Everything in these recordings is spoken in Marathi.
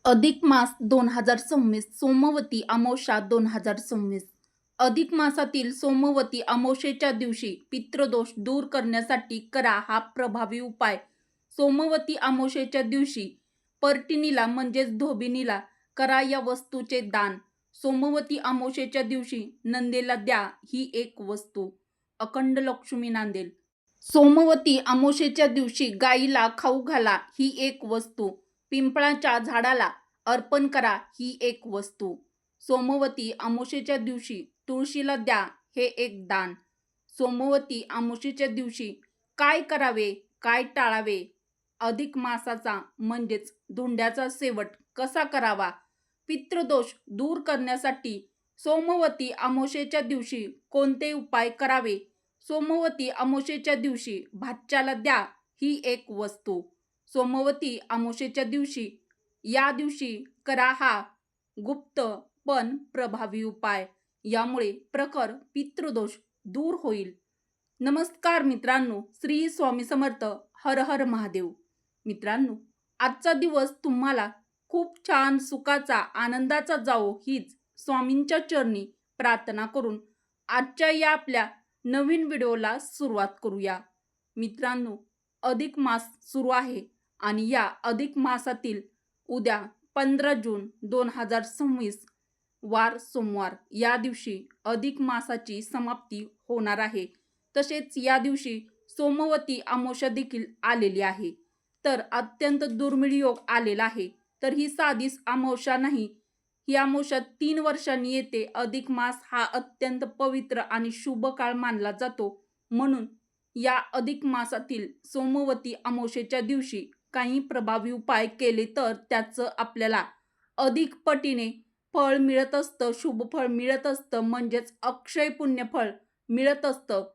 अधिक मास 2026 सोमवती अमावस्या 2026. अधिक मासातील सोमवती अमावस्येच्या दिवशी पितृदोष दूर करण्यासाठी करा हा प्रभावी उपाय. सोमवती अमावस्येच्या दिवशी पर्टिनीला म्हणजेच धोबिनीला करा या वस्तूचे दान. सोमवती अमावस्येच्या दिवशी नंदेला द्या ही एक वस्तू. अखंड लक्ष्मी नांदेल. सोमवती अमावस्येच्या दिवशी गाईला खाऊ घाला ही एक वस्तू. पिंपळाच्या झाडाला अर्पण करा ही एक वस्तू. सोमवती अमावस्येच्या दिवशी तुळशीला द्या हे एक दान. सोमवती अमावस्येच्या दिवशी काय करावे, काय टाळावे? अधिक मासाचा म्हणजेच धोंड्याचा शेवट कसा करावा? पितृदोष दूर करण्यासाठी सोमवती अमावस्येच्या दिवशी कोणते उपाय करावे? सोमवती अमावस्येच्या दिवशी भाच्याला द्या ही एक वस्तू. सोमवती अमावस्येच्या दिवशी या दिवशी करा हा गुप्त पण प्रभावी उपाय. यामुळे प्रखर पितृदोष दूर होईल. नमस्कार मित्रांनो, श्री स्वामी समर्थ. हर हर महादेव. मित्रांनो, आजचा दिवस तुम्हाला खूप छान सुखाचा आनंदाचा जावो हीच स्वामींच्या चरणी प्रार्थना करून आजच्या या आपल्या नवीन व्हिडिओला सुरुवात करूया. मित्रांनो, अधिक मास सुरू आहे आणि या अधिक मासातील उद्या 15 जून 2026 वार सोमवार या दिवशी अधिक मासाची समाप्ती होणार आहे. तसेच या दिवशी सोमवती अमावस्या देखील आलेली आहे. तर अत्यंत दुर्मिळ योग आलेला आहे. तर ही साधीच अमावस्या नाही, ही अमावस्या 3 वर्षांनी येते. अधिक मास हा अत्यंत पवित्र आणि शुभ काळ मानला जातो. म्हणून या अधिक मासातील सोमवती अमावस्येच्या दिवशी काही प्रभावी उपाय केले तर त्याचं आपल्याला अधिक पटीने फळ मिळत असतं, शुभ फळ मिळत असतं, म्हणजेच अक्षय पुण्य फळ मिळत असतं.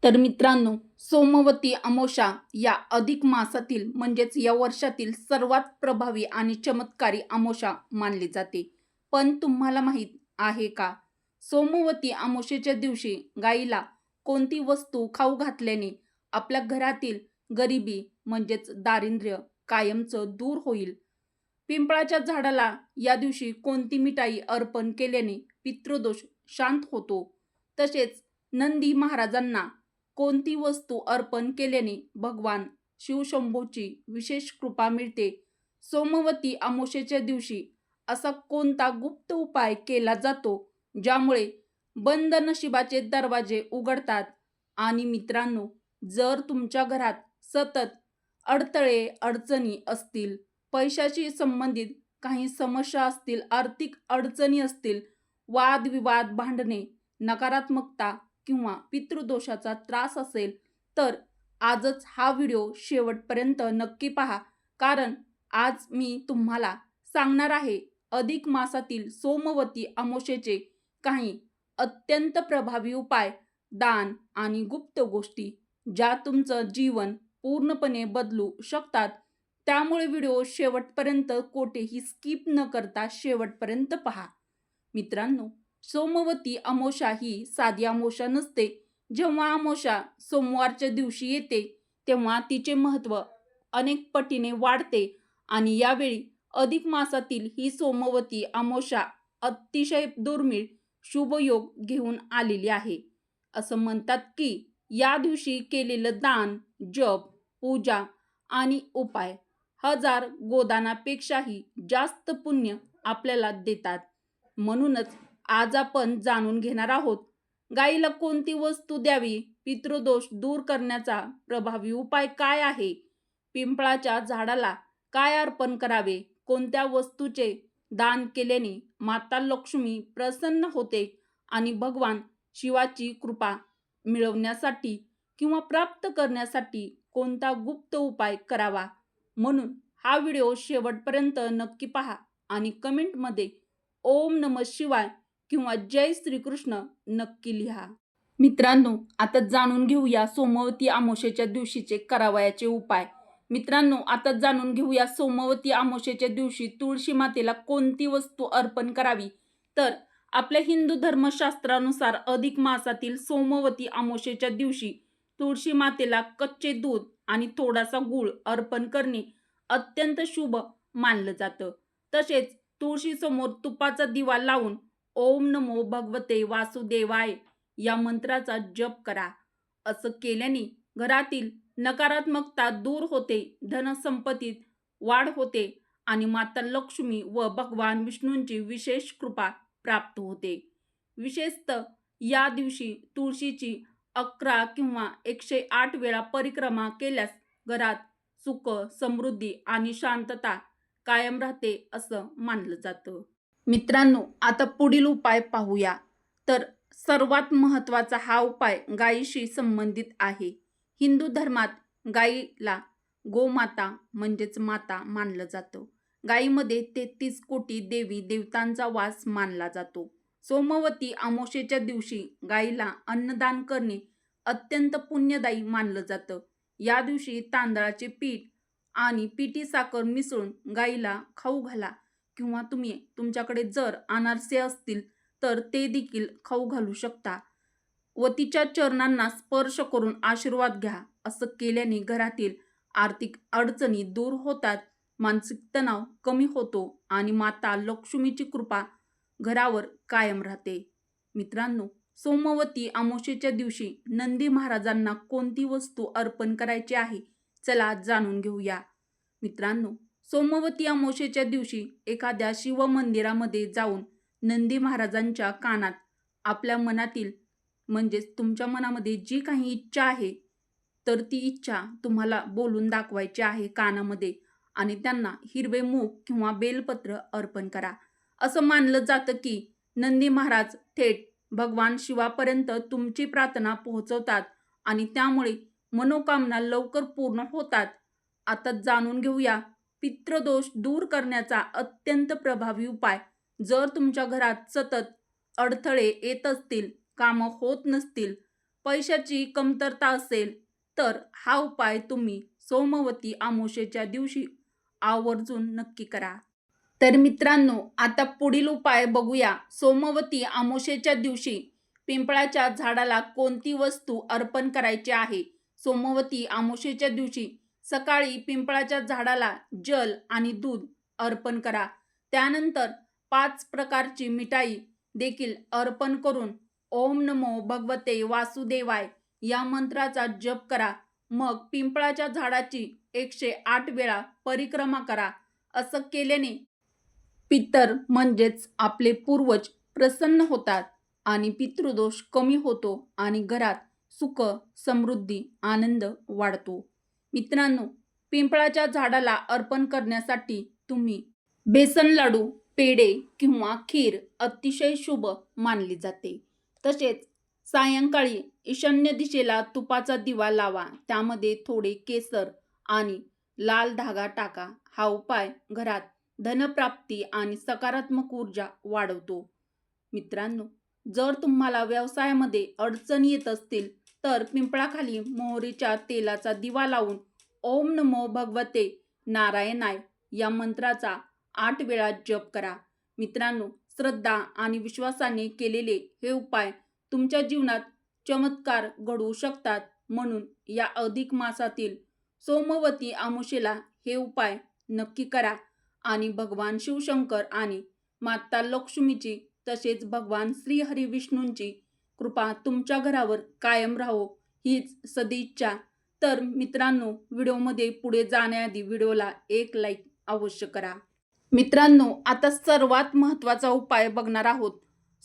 तर मित्रांनो, सोमवती अमावस्या या अधिक मासातील म्हणजेच या वर्षातील सर्वात प्रभावी आणि चमत्कारी अमावस्या मानली जाते. पण तुम्हाला माहीत आहे का, सोमवती अमावस्येच्या दिवशी गाईला कोणती वस्तू खाऊ घातल्याने आपल्या घरातील गरिबी म्हणजेच दारिद्र्य कायमचं दूर होईल? पिंपळाच्या झाडाला या दिवशी कोणती मिठाई अर्पण केल्याने पितृदोष शांत होतो? तसेच नंदी महाराजांना कोणती वस्तू अर्पण केल्याने भगवान शिवशंभूची विशेष कृपा मिळते? सोमवती अमावस्येच्या दिवशी असा कोणता गुप्त उपाय केला जातो ज्यामुळे बंद नशिबाचे दरवाजे उघडतात? आणि मित्रांनो, जर तुमच्या घरात सतत अडथळे अडचणी असतील, पैशाशी संबंधित काही समस्या असतील, आर्थिक अडचणी असतील, वादविवाद, भांडणे, नकारात्मकता किंवा पितृदोषाचा त्रास असेल तर आजच हा व्हिडिओ शेवटपर्यंत नक्की पहा. कारण आज मी तुम्हाला सांगणार आहे अधिक मासातील सोमवती अमावस्येचे काही अत्यंत प्रभावी उपाय, दान आणि गुप्त गोष्टी ज्या तुमचं जीवन पूर्णपणे बदलू शकतात. त्यामुळे व्हिडिओ शेवटपर्यंत कोठेही स्किप न करता शेवटपर्यंत पहा. मित्रांनो, सोमवती अमावस्या ही साधी अमावस्या नसते. जेव्हा अमावस्या सोमवारच्या दिवशी येते तेव्हा तिचे महत्त्व अनेक पटीने वाढते आणि यावेळी अधिक मासातील ही सोमवती अमावस्या अतिशय दुर्मिळ शुभयोग घेऊन आलेली आहे. असं म्हणतात की या दिवशी केलेलं दान, जप, पूजा आणि उपाय 1000 गोदानापेक्षाही जास्त पुण्य आपल्याला देतात. म्हणूनच आज आपण जाणून घेणार आहोत गाईला कोणती वस्तू द्यावी, पितृदोष दूर करण्याचा प्रभावी उपाय काय आहे, पिंपळाच्या झाडाला काय अर्पण करावे, कोणत्या वस्तूचे दान केल्याने माता लक्ष्मी प्रसन्न होते आणि भगवान शिवाची कृपा मिळवण्यासाठी किंवा प्राप्त करण्यासाठी कोणता गुप्त उपाय करावा. म्हणून हा व्हिडिओ शेवटपर्यंत नक्की पहा आणि कमेंटमध्ये ओम नमः शिवाय किंवा जय श्रीकृष्ण नक्की लिहा. मित्रांनो, आता जाणून घेऊया सोमवती अमावस्येच्या दिवशीचे करावयाचे उपाय. मित्रांनो, आता जाणून घेऊया सोमवती अमावस्येच्या दिवशी तुळशी मातेला कोणती वस्तू अर्पण करावी. तर आपल्या हिंदू धर्मशास्त्रानुसार अधिक मासातील सोमवती अमावस्येच्या दिवशी तुळशी मातेला कच्चे दूध आणि थोडासा गूळ अर्पण करणे अत्यंत शुभ मानलं जातं. तसेच तुळशीसमोर तुपाचा दिवा लावून ओम नमो भगवते वासुदेवाय या मंत्राचा जप करा. असं केल्याने घरातील नकारात्मकता दूर होते, धनसंपत्तीत वाढ होते आणि माता लक्ष्मी व भगवान विष्णूंची विशेष कृपा प्राप्त होते. विशेषतः या दिवशी तुळशीची 11 किंवा 108 वेळा परिक्रमा केल्यास घरात सुख, समृद्धी आणि शांतता कायम राहते असं मानलं जातं. मित्रांनो, आता पुढील उपाय पाहूया. तर सर्वात महत्त्वाचा हा उपाय गायीशी संबंधित आहे. हिंदू धर्मात गायीला गोमाता म्हणजेच माता मानलं जातं. गायीमध्ये 33 कोटी देवी देवतांचा वास मानला जातो. सोमवती अमावस्येच्या दिवशी गायीला अन्नदान करणे अत्यंत पुण्यदायी मानलं जातं. या दिवशी तांदळाचे पीठ आणि पिठी साखर मिसळून गायीला खाऊ घाला किंवा तुम्ही तुमच्याकडे जर अनारसे असतील तर ते देखील खाऊ घालू शकता व तिच्या चरणांना स्पर्श करून आशीर्वाद घ्या. असं केल्याने घरातील आर्थिक अडचणी दूर होतात, मानसिक तणाव कमी होतो आणि माता लक्ष्मीची कृपा घरावर कायम राहते. मित्रांनो, सोमवती अमावस्येच्या दिवशी नंदी महाराजांना कोणती वस्तू अर्पण करायची आहे, चला जाणून घेऊया. मित्रांनो, सोमवती अमावस्येच्या दिवशी एखाद्या शिव मंदिरामध्ये जाऊन नंदी महाराजांच्या कानात आपल्या मनातील म्हणजेच तुमच्या मनामध्ये जी काही इच्छा आहे तर ती इच्छा तुम्हाला बोलून दाखवायची आहे कानामध्ये आणि त्यांना हिरवे मूग किंवा बेलपत्र अर्पण करा. असं मानलं जातं की नंदी महाराज थेट भगवान शिवापर्यंत तुमची प्रार्थना पोहोचवतात आणि त्यामुळे मनोकामना लवकर पूर्ण होतात. आता जाणून घेऊया पितृदोष दूर करण्याचा अत्यंत प्रभावी उपाय. जर तुमच्या घरात सतत अडथळे येत असतील, कामं होत नसतील, पैशाची कमतरता असेल तर हा उपाय तुम्ही सोमवती अमावस्येच्या दिवशी आवर्जून नक्की करा. तर मित्रांनो, आता पुढील उपाय बघूया. सोमवती अमावस्येच्या दिवशी पिंपळाच्या झाडाला कोणती वस्तू अर्पण करायची आहे. सोमवती अमावस्येच्या दिवशी सकाळी पिंपळाच्या झाडाला जल आणि दूध अर्पण करा. त्यानंतर 5 प्रकारची मिठाई देखील अर्पण करून ओम नमो भगवते वासुदेवाय या मंत्राचा जप करा. मग पिंपळाच्या झाडाची 108 वेळा परिक्रमा करा. असं केल्याने पितर म्हणजेच आपले पूर्वज प्रसन्न होतात आणि पितृदोष कमी होतो आणि घरात सुख, समृद्धी, आनंद वाढतो. मित्रांनो, पिंपळाच्या झाडाला अर्पण करण्यासाठी तुम्ही बेसन लाडू, पेढे किंवा खीर अतिशय शुभ मानली जाते. तसेच सायंकाळी ईशान्य दिशेला तुपाचा दिवा लावा, त्यामध्ये थोडे केसर आणि लाल धागा टाका. हा उपाय घरात धनप्राप्ती आणि सकारात्मक ऊर्जा वाढवतो. मित्रांनो, जर तुम्हाला व्यवसायामध्ये अडचणी येत असतील तर पिंपळाखाली मोहरीच्या तेलाचा दिवा लावून ओम नमो भगवते नारायणाय या मंत्राचा 8 वेळा जप करा. मित्रांनो, श्रद्धा आणि विश्वासाने केलेले हे उपाय तुमच्या जीवनात चमत्कार घडवू शकतात. म्हणून या अधिक मासातील सोमवती अमावस्येला हे उपाय नक्की करा आणि भगवान शिवशंकर आणि माता लक्ष्मीची तसेच भगवान श्रीहरी विष्णूंची कृपा तुमच्या घरावर कायम राहो हीच सदिच्छा. तर मित्रांनो, व्हिडिओमध्ये पुढे जाण्याआधी व्हिडिओला एक लाईक अवश्य करा. मित्रांनो, आता सर्वात महत्त्वाचा उपाय बघणार आहोत.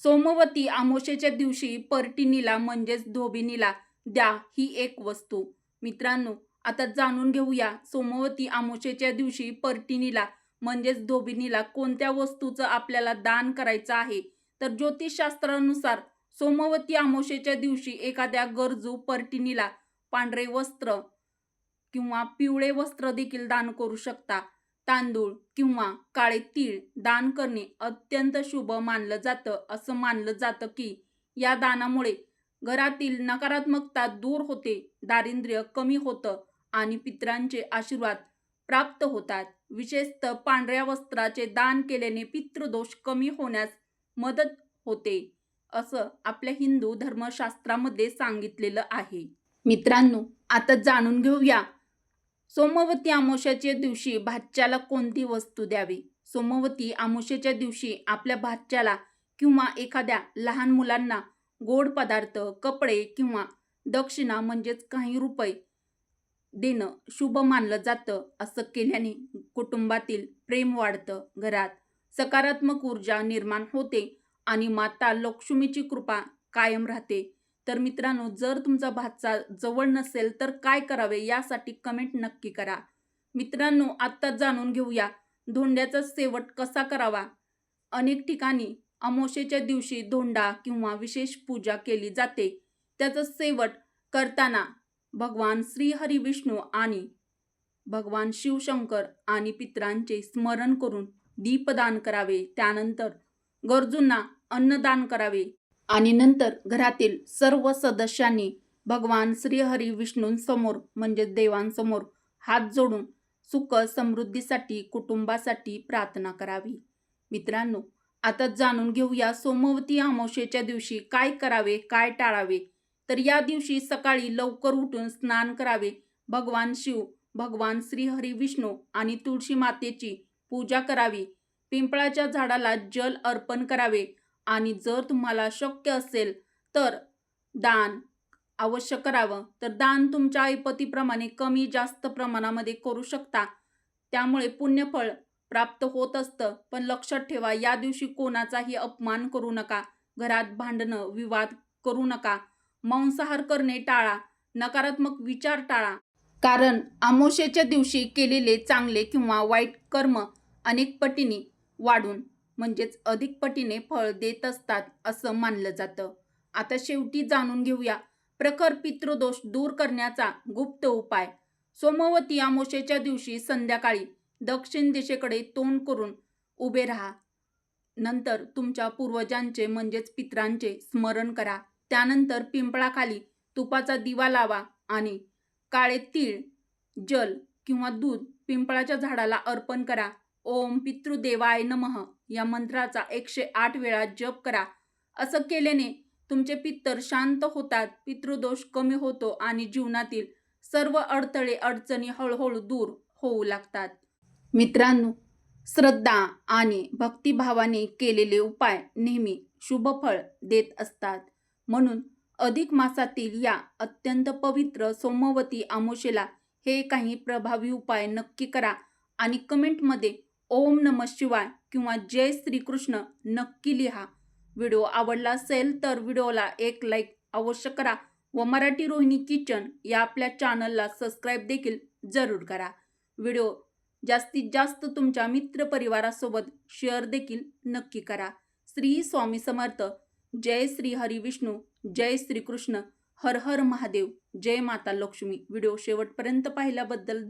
सोमवती अमावस्येच्या दिवशी पर्टिनीला म्हणजेच धोबिनीला द्या ही एक वस्तू. मित्रांनो, आता जाणून घेऊया सोमवती अमावस्येच्या दिवशी पर्टिनीला म्हणजेच धोबिनीला कोणत्या वस्तूचं आपल्याला दान करायचं आहे. तर ज्योतिषशास्त्रानुसार सोमवती अमावस्येच्या दिवशी एखाद्या गरजू पर्टिनीला पांढरे वस्त्र किंवा पिवळे वस्त्र देखील दान करू शकता. तांदूळ किंवा काळे तीळ दान करणे अत्यंत शुभ मानलं जातं. असं मानलं जातं की या दानामुळे घरातील नकारात्मकता दूर होते, दारिद्र्य कमी होतं आणि पितरांचे आशीर्वाद प्राप्त होतात. विशेषतः पांढऱ्या वस्त्राचे दान केल्याने पितृदोष कमी होण्यास मदत होते असं आपल्या हिंदू धर्मशास्त्रामध्ये सांगितलेलं आहे. मित्रांनो, आता जाणून घेऊया सोमवती अमावस्येच्या दिवशी भाच्याला कोणती वस्तू द्यावी. सोमवती अमावस्येच्या दिवशी आपल्या भाच्याला किंवा एखाद्या लहान मुलांना गोड पदार्थ, कपडे किंवा दक्षिणा म्हणजेच काही रुपये देणं शुभ मानलं जातं. असं केल्याने कुटुंबातील प्रेम वाढतं, घरात सकारात्मक ऊर्जा निर्माण होते आणि माता लक्ष्मीची कृपा कायम राहते. तर मित्रांनो, जर तुमचा भाचा जवळ नसेल तर काय करावे यासाठी कमेंट नक्की करा. मित्रांनो, आत्ता जाणून घेऊया धोंड्याचा शेवट कसा करावा. अनेक ठिकाणी अमावस्येच्या दिवशी धोंडा किंवा विशेष पूजा केली जाते. त्याचा शेवट करताना भगवान श्री हरी विष्णू आणि भगवान शिवशंकर आणि पितरांचे स्मरण करून दीपदान करावे. त्यानंतर गरजूंना अन्नदान करावे आणि नंतर घरातील सर्व सदस्यांनी भगवान श्रीहरी विष्णूंसमोर म्हणजे देवांसमोर हात जोडून सुख समृद्धीसाठी कुटुंबासाठी प्रार्थना करावी. मित्रांनो, आता जाणून घेऊया सोमवती अमावस्येच्या दिवशी काय करावे, काय टाळावे. तर या दिवशी सकाळी लवकर उठून स्नान करावे. भगवान शिव, भगवान श्रीहरी विष्णू आणि तुळशी मातेची पूजा करावी. पिंपळाच्या झाडाला जल अर्पण करावे आणि जर तुम्हाला शक्य असेल तर दान अवश्य करावं. तर दान तुमच्या ऐपतीप्रमाणे कमी जास्त प्रमाणामध्ये करू शकता. त्यामुळे पुण्यफळ प्राप्त होत असतं. पण लक्षात ठेवा, या दिवशी कोणाचाही अपमान करू नका. घरात भांडणं, विवाद करू नका. मांसाहार करणे टाळा. नकारात्मक विचार टाळा. कारण अमावस्येच्या दिवशी केलेले चांगले किंवा वाईट कर्म अनेक पटीने वाढून म्हणजेच अधिक पटीने फळ देत असतात असं मानलं जातं. आता शेवटी जाणून घेऊया प्रखर पितृदोष दूर करण्याचा गुप्त उपाय. सोमवती अमावस्येच्या दिवशी संध्याकाळी दक्षिण दिशेकडे तोंड करून उभे राहा. नंतर तुमच्या पूर्वजांचे म्हणजेच पितरांचे स्मरण करा. त्यानंतर पिंपळाखाली तुपाचा दिवा लावा आणि काळे तीळ, जल किंवा दूध पिंपळाच्या झाडाला अर्पण करा. ओम पितृदेवाय नमः या मंत्राचा 108 वेळा जप करा. असं केल्याने तुमचे पितर शांत होतात, पितृदोष कमी होतो आणि जीवनातील सर्व अडथळे अडचणी हळूहळू दूर होऊ लागतात. मित्रांनो, श्रद्धा आणि भक्तिभावाने केलेले उपाय नेहमी शुभफळ देत असतात. म्हणून अधिक मासातील या अत्यंत पवित्र सोमवती अमावस्येला हे काही प्रभावी उपाय नक्की करा आणि कमेंटमध्ये ओम नमः शिवाय किंवा जय श्रीकृष्ण नक्की लिहा. व्हिडिओ आवडला असेल तर व्हिडिओला एक लाईक अवश्य करा व मराठी रोहिणी किचन या आपल्या चॅनलला सबस्क्राईब देखील जरूर करा. व्हिडिओ जास्तीत जास्त तुमच्या मित्रपरिवारासोबत शेअर देखील नक्की करा. श्री स्वामी समर्थ. जय श्री हरी विष्णू. जय श्रीकृष्ण. हर हर महादेव. जय माता लक्ष्मी. व्हिडिओ शेवटपर्यंत पाहिल्याबद्दल